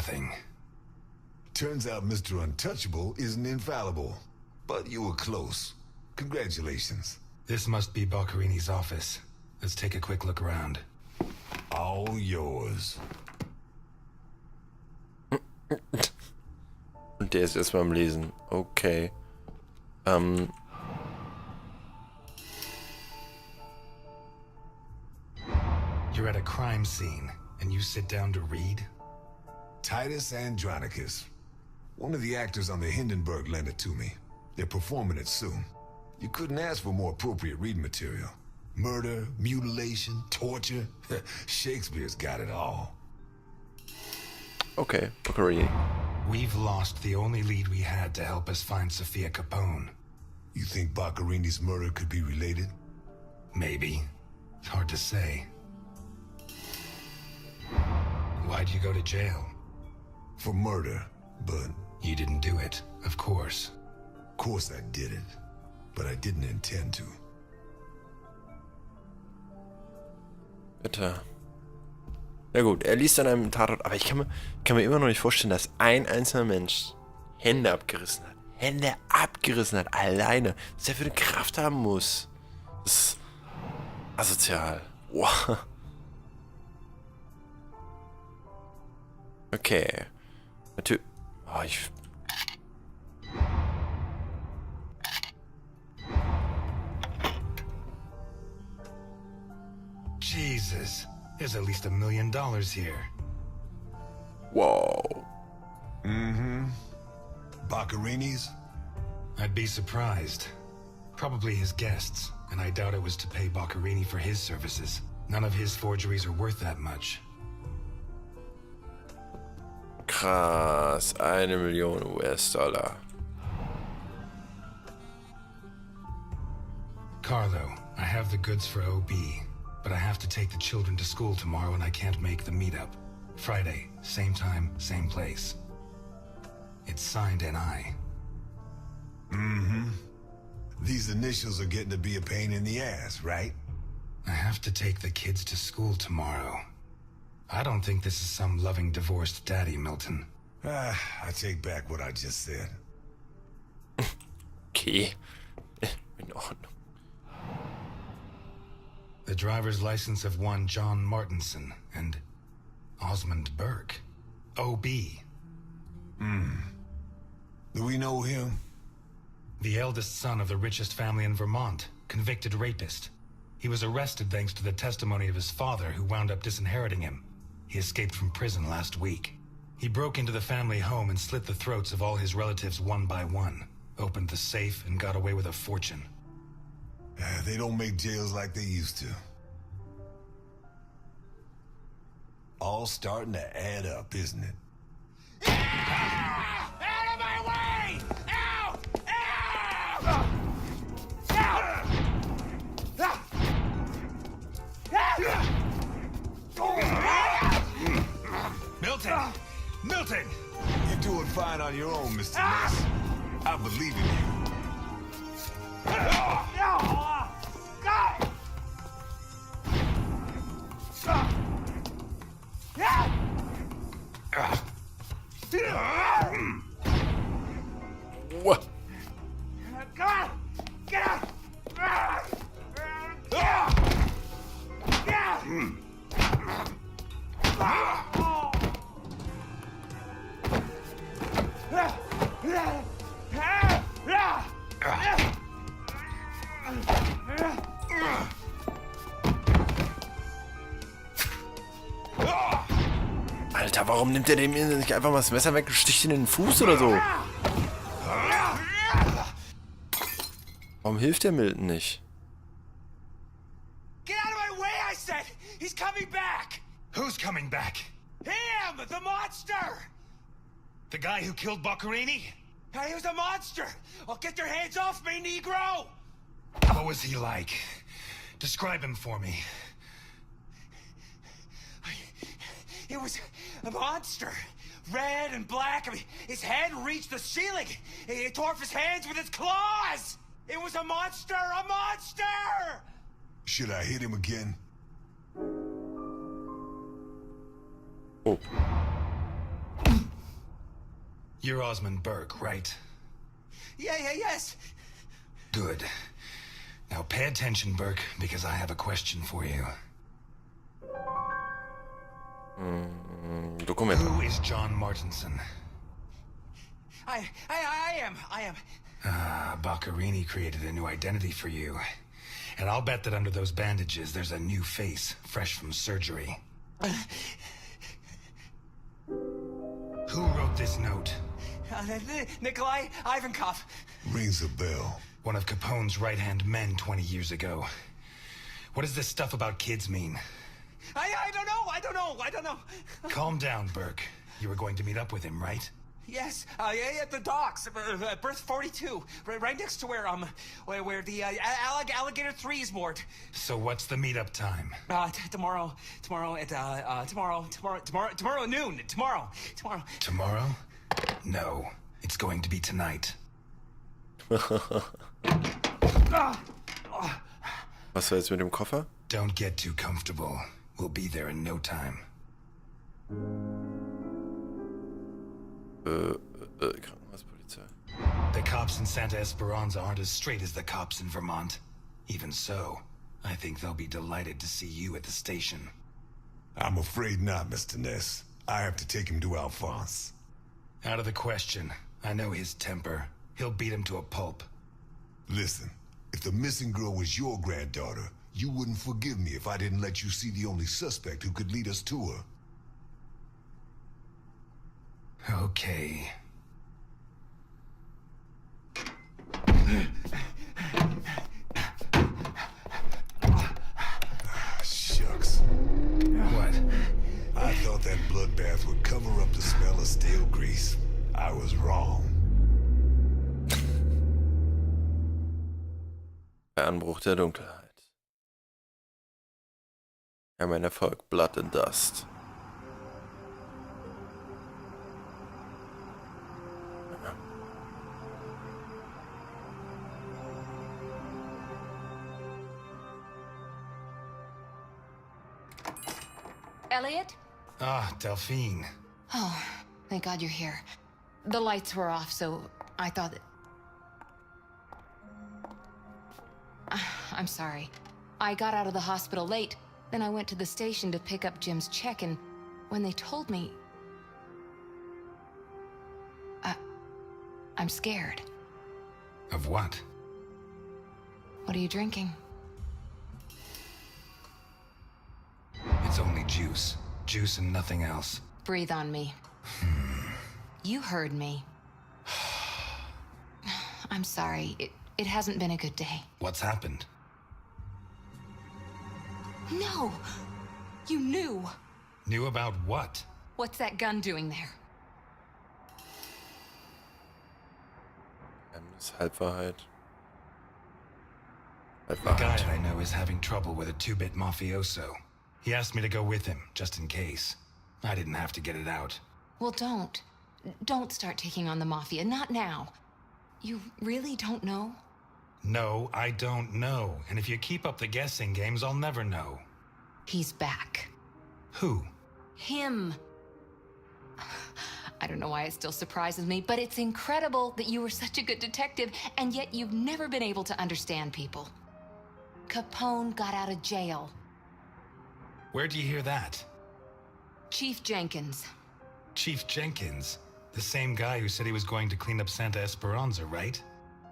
nothing. Turns out Mr. Untouchable isn't infallible. But you were close. Congratulations. This must be Boccarini's office. Let's take a quick look around. All yours. Und der ist erstmal am Lesen. Okay. You're at a crime scene, and you sit down to read? Titus Andronicus. One of the actors on the Hindenburg lent it to me. They're performing it soon. You couldn't ask for more appropriate reading material. Murder, mutilation, torture. Shakespeare's got it all. Okay, Boccarini. We've lost the only lead we had to help us find Sophia Capone. You think Boccarini's murder could be related? Maybe. It's hard to say. Why'd you go to jail? For murder, but... You didn't do it, of course. Of course I did it. But I didn't intend to. Bitte. Na gut, er liest an einem Tatort, aber ich kann mir immer noch nicht vorstellen, dass ein einzelner Mensch Hände abgerissen hat. Hände abgerissen hat, alleine. Was er für eine Kraft haben muss. Das ist asozial. Wow. Okay. Natürlich. Oh, Jesus, there's at least $1 million here. Whoa. Mm-hmm. Boccarini's? I'd be surprised. Probably his guests, and I doubt it was to pay Boccarini for his services. None of his forgeries are worth that much. Krass. 1 Million US-Dollar. Carlo, I have the goods for OB, but I have to take the children to school tomorrow and I can't make the meetup. Friday, same time, same place. It's signed NI. Mm-hmm. These initials are getting to be a pain in the ass, right? I have to take the kids to school tomorrow. I don't think this is some loving divorced daddy, Milton. I take back what I just said. Okay. In Ordnung. The driver's license of one John Martinson and Osmond Burke. OB. Do we know him? The eldest son of the richest family in Vermont, convicted rapist. He was arrested thanks to the testimony of his father, who wound up disinheriting him. He escaped from prison last week. He broke into the family home and slit the throats of all his relatives one by one, opened the safe and got away with a fortune. They don't make jails like they used to. All starting to add up, isn't it? Ah! Out of my way! Ow! Ow! Milton! Milton! You're doing fine on your own, Mr. Ness. I believe in you. What? God! Get out! Alter, warum nimmt er dem nicht einfach mal das Messer weg und sticht ihn in den Fuß oder so? Warum hilft der Milton nicht? Get out of my way, I said! He's coming back! Who's coming back? Him! The monster! The guy who killed Boccarini? He was a monster! Oh, get your hands off me, Negro! What was he like? Describe him for me. It was a monster. Red and black. I mean, his head reached the ceiling. He tore off his hands with his claws! It was a monster! A monster! Should I hit him again? Oh. You're Osmond Burke, right? Yes. Good. Now pay attention, Burke, because I have a question for you. Dokument. Who is John Martinson? I am. Baccarini created a new identity for you. And I'll bet that under those bandages, there's a new face, fresh from surgery. Who wrote this note? Nikolai Ivankov. Rings a bell. One of Capone's right-hand men 20 years ago. What does this stuff about kids mean? I don't know. Calm down, Burke. You were going to meet up with him, right? Yes, at the docks, berth 42, right next to where the Alligator 3 is moored. So what's the meetup time? Tomorrow at noon. Tomorrow. Tomorrow? No, it's going to be tonight. Was war jetzt mit dem Koffer? Don't get too comfortable. We'll be there in no time. Krankenhauspolizei. The cops in Santa Esperanza aren't as straight as the cops in Vermont. Even so, I think they'll be delighted to see you at the station. I'm afraid not, Mr. Ness. I have to take him to Alphonse. Out of the question. I know his temper. He'll beat him to a pulp. Listen, if the missing girl was your granddaughter, you wouldn't forgive me if I didn't let you see the only suspect who could lead us to her. Okay. Shucks. What? I thought that bloodbath would cover up the smell of stale grease. I was wrong. Der Anbruch der Dunkelheit. Ja, mein Erfolg. Blood and Dust. Elliot? Ah, Delphine. Oh, thank God you're here. The lights were off, so I thought that... I'm sorry. I got out of the hospital late, then I went to the station to pick up Jim's check, and when they told me... I'm scared. Of what? What are you drinking? It's only juice. Juice and nothing else. Breathe on me. You heard me. I'm sorry. It hasn't been a good day. What's happened? No! You knew! Knew about what? What's that gun doing there? Halbwahrheit. A guy I know is having trouble with a two-bit mafioso. He asked me to go with him, just in case. I didn't have to get it out. Well, don't. Don't start taking on the Mafia. Not now. You really don't know? No, I don't know. And if you keep up the guessing games, I'll never know. He's back. Who? Him. I don't know why it still surprises me, but it's incredible that you were such a good detective, and yet you've never been able to understand people. Capone got out of jail. Where'd you hear that? Chief Jenkins. Chief Jenkins? The same guy who said he was going to clean up Santa Esperanza, right?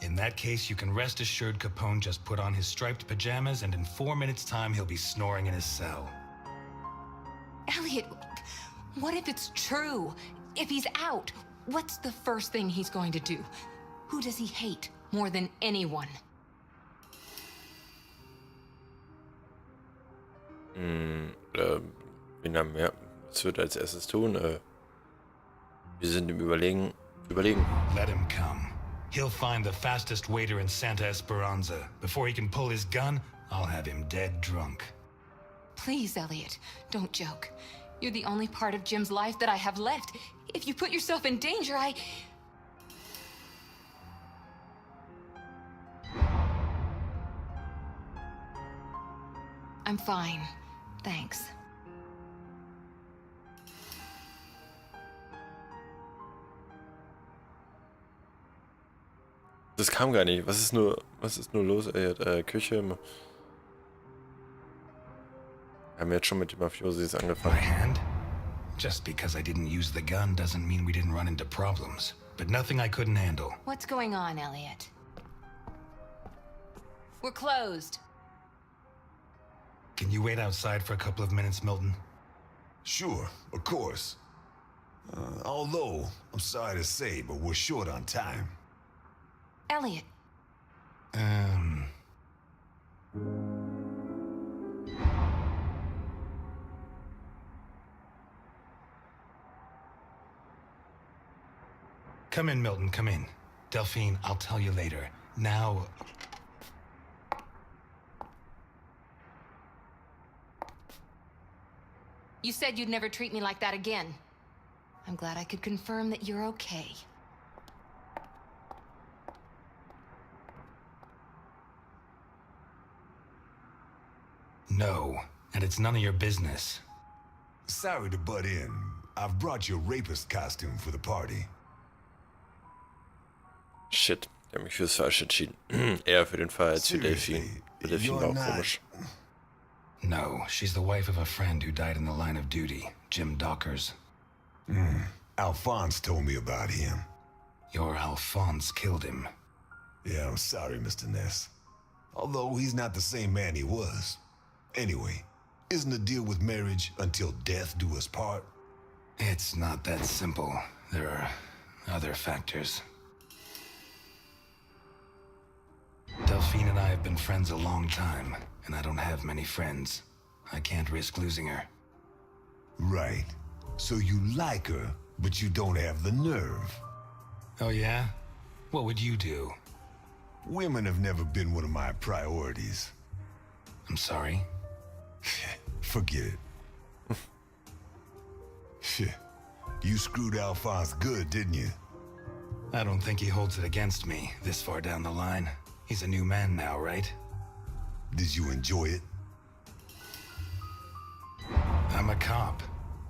In that case, you can rest assured Capone just put on his striped pajamas, and in 4 minutes' time, he'll be snoring in his cell. Elliot, what if it's true? If he's out, what's the first thing he's going to do? Who does he hate more than anyone? Ja, was wird er als erstes tun? Wir sind im Überlegen. Let him come. He'll find the fastest waiter in Santa Esperanza. Before he can pull his gun, I'll have him dead drunk. Please, Elliot, don't joke. You're the only part of Jim's life that I have left. If you put yourself in danger, I'm fine. Thanks. Das kam gar nicht. Was ist nur los? Küche. Wir haben jetzt schon mit den Mafiosis My angefangen. hand? Just because I didn't use the gun doesn't mean we didn't run into problems. But nothing I couldn't handle. What's going on, Elliot? We're closed. Can you wait outside for a couple of minutes, Milton? Sure, of course. Although, I'm sorry to say, but we're short on time. Elliot, Come in, Milton, come in. Delphine, I'll tell you later. Now... you said you'd never treat me like that again. I'm glad I could confirm that you're okay. No, and it's none of your business. Sorry to butt in. I've brought your rapist costume for the party. Shit, ich habe mich fürs Falsche entschieden. Eher für den Fall als für Delphine. Für Delphine war auch komisch. No, she's the wife of a friend who died in the line of duty, Jim Dockers. Alphonse told me about him. Your Alphonse killed him. Yeah, I'm sorry, Mr. Ness. Although he's not the same man he was. Anyway, isn't the deal with marriage until death do us part? It's not that simple. There are other factors. Delphine and I have been friends a long time, and I don't have many friends. I can't risk losing her. Right. So you like her, but you don't have the nerve. Oh yeah? What would you do? Women have never been one of my priorities. I'm sorry. Forget it. Shit. You screwed Alphonse good, didn't you? I don't think he holds it against me this far down the line. He's a new man now, right? Did you enjoy it? I'm a cop.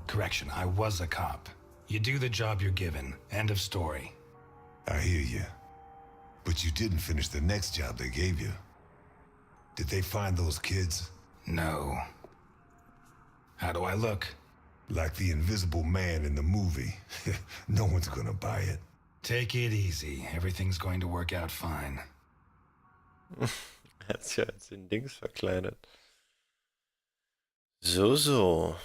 Correction, I was a cop. You do the job you're given. End of story. I hear you. But you didn't finish the next job they gave you. Did they find those kids? No. How do I look? Like the invisible man in the movie. No one's gonna buy it. Take it easy. Everything's going to work out fine. Er hat sich ja als den Dings verkleidet. So.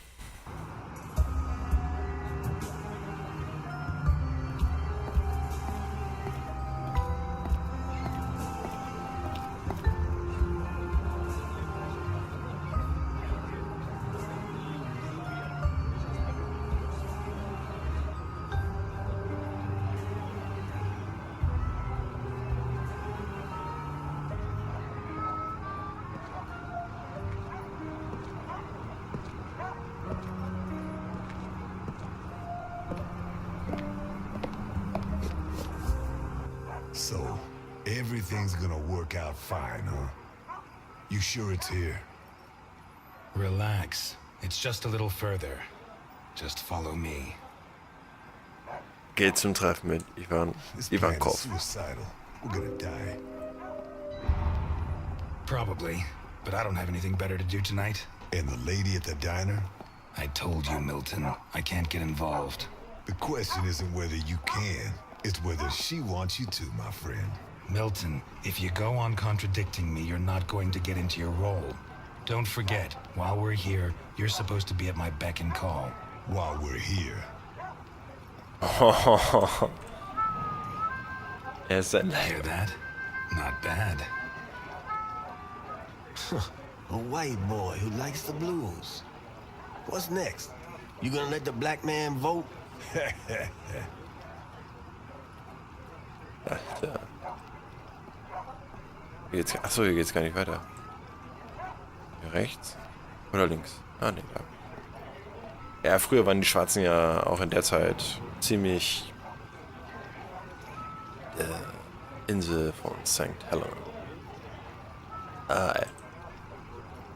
So, everything's gonna work out fine, huh? You sure it's here? Relax. It's just a little further. Just follow me. Geht zum Treffen mit This plan is Ivankov. suicidal. We're gonna die. Probably. But I don't have anything better to do tonight. And the lady at the diner? I told you, Milton. I can't get involved. The question isn't whether you can, it's whether she wants you to, my friend. Milton, if you go on contradicting me, you're not going to get into your role. Don't forget, while we're here, you're supposed to be at my beck and call. While we're here. Er ist ein Hear that? Not bad. A white boy who likes the blues. What's next? You gonna let the black man vote? Alter. Achso, hier geht's gar nicht weiter. Hier rechts? Oder links? Ah, ne, da. Ja, früher waren die Schwarzen ja auch in der Zeit ziemlich Insel von St. Helena. Ah,